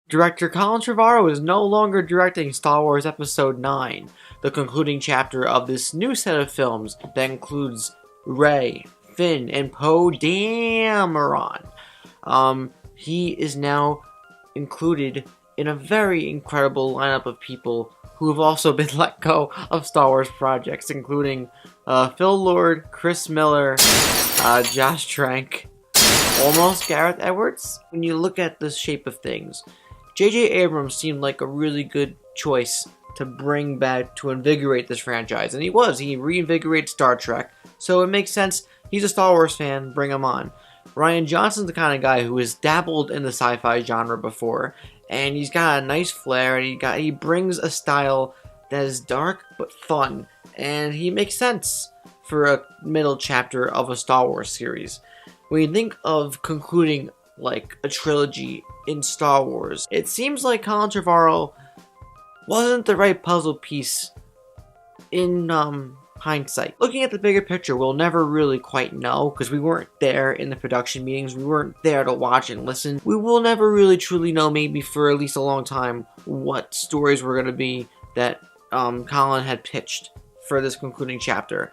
Director Colin Trevorrow is no longer directing Star Wars Episode 9, the concluding chapter of this new set of films that includes Rey, Finn, and Poe Dameron. He is now included in a very incredible lineup of people who have also been let go of Star Wars projects, including Phil Lord, Chris Miller, Josh Trank, almost Gareth Edwards. When you look at the shape of things, J.J. Abrams seemed like a really good choice to bring back to invigorate this franchise, and he was. He reinvigorated Star Trek, so it makes sense. He's a Star Wars fan, bring him on. Rian Johnson's the kind of guy who has dabbled in the sci-fi genre before, and he's got a nice flair, and he brings a style that is dark but fun, and he makes sense for a middle chapter of a Star Wars series. When you think of concluding like a trilogy in Star Wars, it seems like Colin Trevorrow wasn't the right puzzle piece in hindsight. Looking at the bigger picture, we'll never really quite know because we weren't there in the production meetings. We weren't there to watch and listen. We will never really truly know, maybe for at least a long time, what stories were going to be that Colin had pitched for this concluding chapter.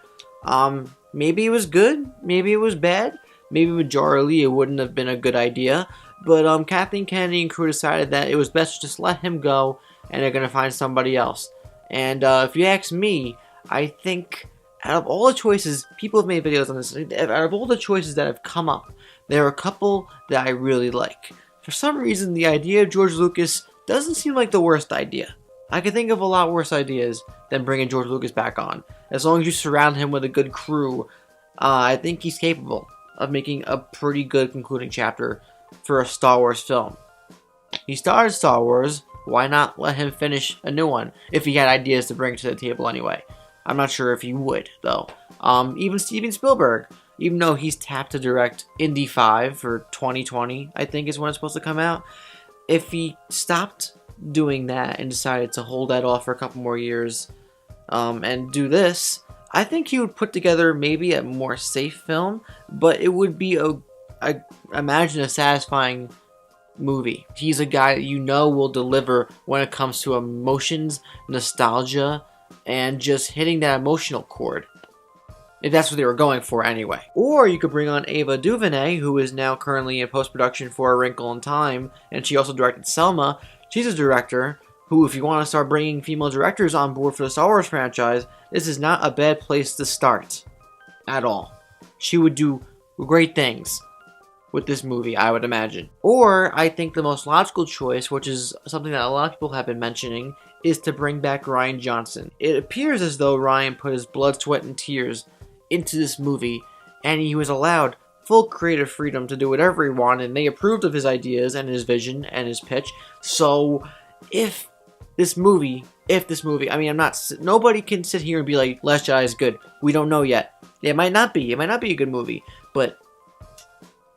Maybe it was good, maybe it was bad, maybe majorly it wouldn't have been a good idea, but Kathleen Kennedy and crew decided that it was best to just let him go, and they're going to find somebody else. And if you ask me, I think out of all the choices, people have made videos on this, out of all the choices that have come up, there are a couple that I really like. For some reason, the idea of George Lucas doesn't seem like the worst idea. I can think of a lot worse ideas than bringing George Lucas back on. As long as you surround him with a good crew, I think he's capable of making a pretty good concluding chapter for a Star Wars film. He started Star Wars, why not let him finish a new one if he had ideas to bring to the table anyway? I'm not sure if he would, though. Even Steven Spielberg, even though he's tapped to direct Indy 5 for 2020, I think is when it's supposed to come out, if he stopped doing that and decided to hold that off for a couple more years and do this, I think he would put together maybe a more safe film, but it would be imagine a satisfying movie. He's a guy that you know will deliver when it comes to emotions, nostalgia, and just hitting that emotional chord. If that's what they were going for anyway. Or you could bring on Ava DuVernay, who is now currently in post-production for A Wrinkle in Time, and she also directed Selma. She's a director who, if you want to start bringing female directors on board for the Star Wars franchise, this is not a bad place to start. At all. She would do great things with this movie, I would imagine. Or, I think the most logical choice, which is something that a lot of people have been mentioning, is to bring back Rian Johnson. It appears as though Rian put his blood, sweat, and tears into this movie, and he was allowed full creative freedom to do whatever he wanted, and they approved of his ideas and his vision and his pitch. So, if this movie, nobody can sit here and be like, Last Jedi is good. We don't know yet. It might not be a good movie, but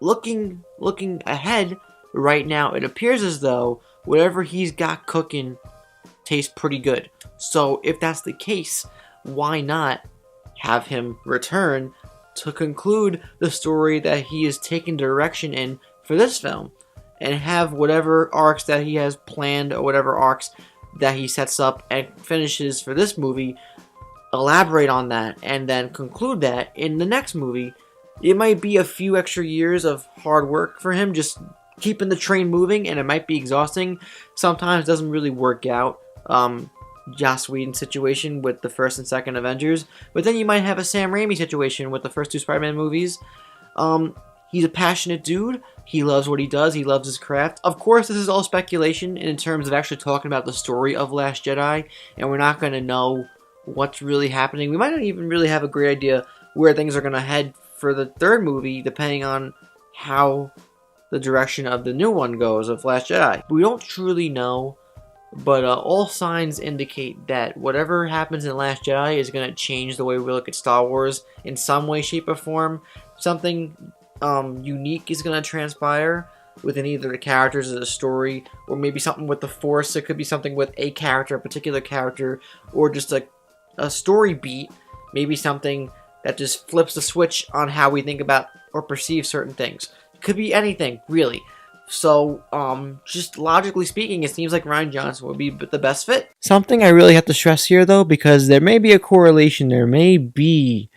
looking ahead right now, it appears as though whatever he's got cooking tastes pretty good. So if that's the case, why not have him return to conclude the story that he is taking direction in for this film, and have whatever arcs that he has planned or whatever arcs that he sets up and finishes for this movie, elaborate on that and then conclude that in the next movie. It might be a few extra years of hard work for him, just keeping the train moving, and it might be exhausting. Sometimes it doesn't really work out. Joss Whedon situation with the first and second Avengers, but then you might have a Sam Raimi situation with the first two Spider-Man movies. He's a passionate dude. He loves what he does. He loves his craft. Of course, this is all speculation in terms of actually talking about the story of Last Jedi, and we're not going to know what's really happening. We might not even really have a great idea where things are going to head for the third movie, depending on how the direction of the new one goes, of Last Jedi. We don't truly know, but all signs indicate that whatever happens in Last Jedi is going to change the way we look at Star Wars in some way, shape, or form. Something unique is going to transpire within either the characters or the story, or maybe something with the Force. It could be something with a character, a particular character, or just a story beat. Maybe something that just flips the switch on how we think about or perceive certain things. It could be anything, really. So, just logically speaking, it seems like Rian Johnson would be the best fit. Something I really have to stress here, though, because there may be a correlation, there may be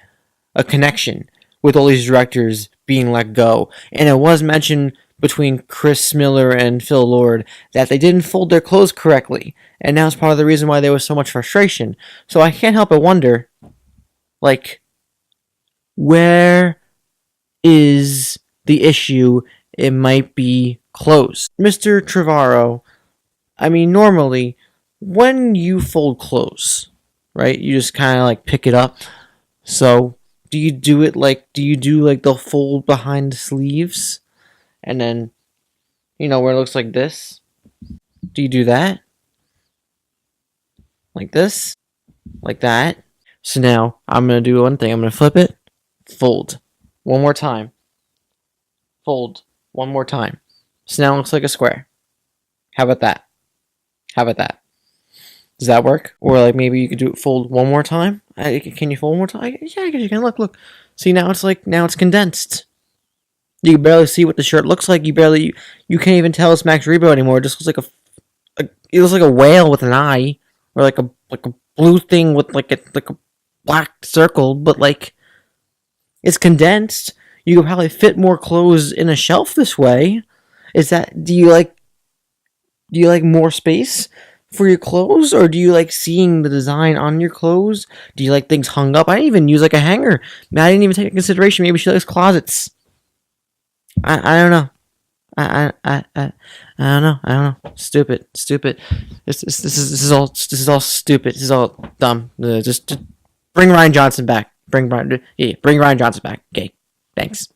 a connection with all these directors being let go. And it was mentioned between Chris Miller and Phil Lord that they didn't fold their clothes correctly. And now it's part of the reason why there was so much frustration. So I can't help but wonder, like, where is the issue? It might be clothes. Mr. Trevorrow, I mean, normally, when you fold clothes, right, you just kind of like pick it up. So, do you do the fold behind the sleeves? And then, where it looks like this? Do you do that? Like this? Like that? So now, I'm going to do one thing. I'm going to flip it, fold. One more time. Fold. One more time. So now it looks like a square. How about that? Does that work? Or like maybe you could do it fold one more time? Can you fold one more time? Yeah, I guess you can. Look. See, now it's condensed. You can barely see what the shirt looks like. You can't even tell it's Max Rebo anymore. It just looks like it looks like a whale with an eye, or like a blue thing with like a black circle, but like it's condensed. You could probably fit more clothes in a shelf this way. Do you like more space for your clothes, or do you like seeing the design on your clothes? Do you like things hung up? I didn't even use like a hanger. I didn't even take into consideration. Maybe she likes closets. I don't know. I don't know. Stupid. This is all stupid. This is all dumb. Just bring Rian Johnson back. Bring Rian Johnson back. Okay. Thanks.